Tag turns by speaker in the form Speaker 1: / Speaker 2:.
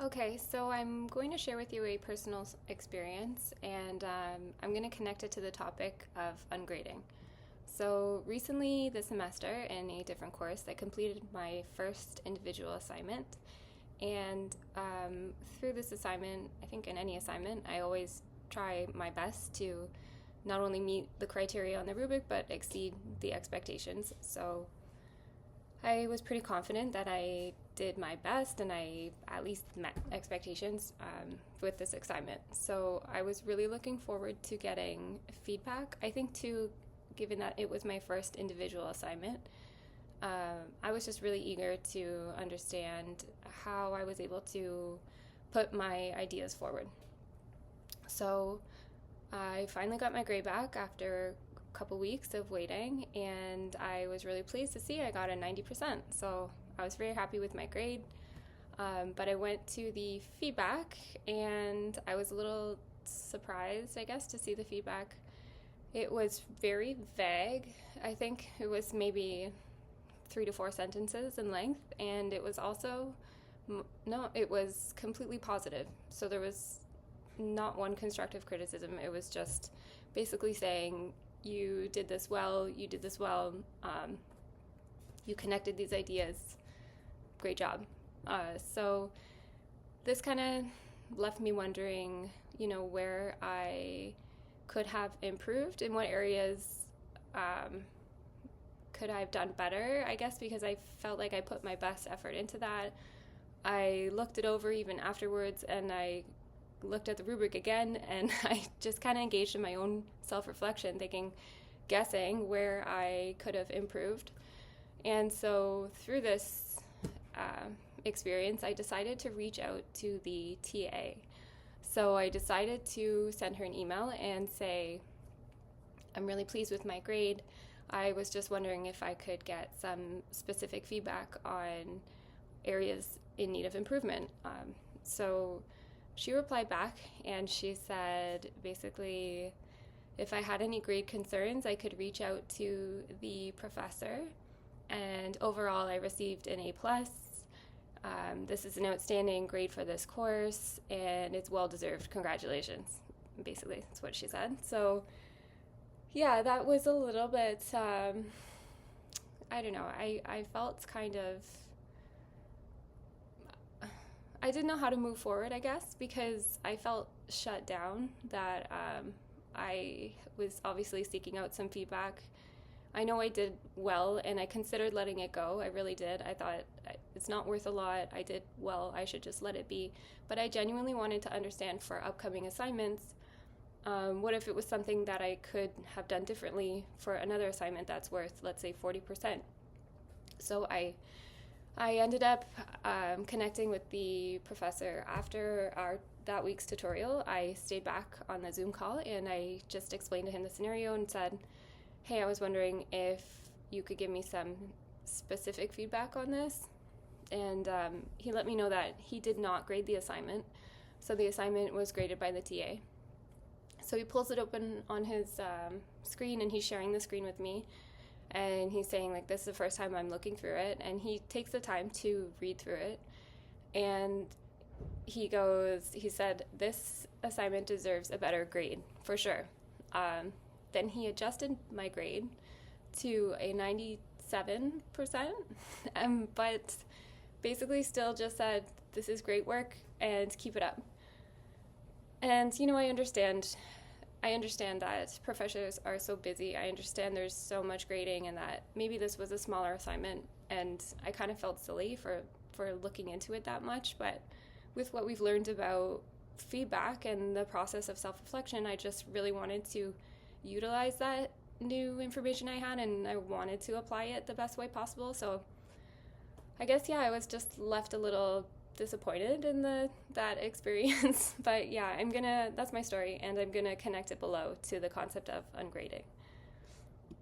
Speaker 1: Okay, so I'm going to share with you a personal experience, and I'm going to connect it to the topic of ungrading. So, recently this semester, in a different course, I completed my first individual assignment. And through this assignment, I think in any assignment, I always try my best to not only meet the criteria on the rubric, but exceed the expectations. So, I was pretty confident that I did my best and I at least met expectations with this assignment. So I was really looking forward to getting feedback. I think, too, given that it was my first individual assignment, I was just really eager to understand how I was able to put my ideas forward. So I finally got my grade back after a couple weeks of waiting, and I was really pleased to see I got a 90%. So I was very happy with my grade. But I went to the feedback, and I was a little surprised, I guess, to see the feedback. It was very vague. I think it was maybe 3 to 4 sentences in length, and it was also no, it was completely positive. So there was not one constructive criticism. It was just basically saying, you did this well, you did this well, you connected these ideas, great job. So this kind of left me wondering, where I could have improved, in what areas could I have done better, I guess, because I felt like I put my best effort into that. I looked it over even afterwards, and I looked at the rubric again, and I just kind of engaged in my own self-reflection, guessing where I could have improved. And so through this experience, I decided to reach out to the TA. So I decided to send her an email and say, I'm really pleased with my grade. I was just wondering if I could get some specific feedback on areas in need of improvement. So she replied back, and she said basically if I had any grade concerns, I could reach out to the professor. And overall, I received an A+. This is an outstanding grade for this course, and it's well-deserved. Congratulations. Basically, that's what she said. So yeah, that was a little bit, I don't know, I felt kind of, I didn't know how to move forward, I guess, because I felt shut down, that I was obviously seeking out some feedback. I know I did well, and I considered letting it go. I really did. I thought it's not worth a lot. I did well. I should just let it be. But I genuinely wanted to understand for upcoming assignments, what if it was something that I could have done differently for another assignment that's worth, let's say, 40%. So I ended up connecting with the professor after that week's tutorial. I stayed back on the Zoom call, and I just explained to him the scenario and said, hey, I was wondering if you could give me some specific feedback on this. And he let me know that he did not grade the assignment. So the assignment was graded by the TA. So he pulls it open on his screen, and he's sharing the screen with me. And he's saying, this is the first time I'm looking through it. And he takes the time to read through it. And he said, this assignment deserves a better grade, for sure. Then he adjusted my grade to a 97%, but basically still just said, this is great work, and keep it up. And, I understand that professors are so busy. I understand there's so much grading, and that maybe this was a smaller assignment, and I kind of felt silly for looking into it that much. But with what we've learned about feedback and the process of self-reflection, I just really wanted to utilize that new information I had, and I wanted to apply it the best way possible. So I guess, I was just left a little disappointed in that experience. But yeah, that's my story, and I'm gonna connect it below to the concept of ungrading.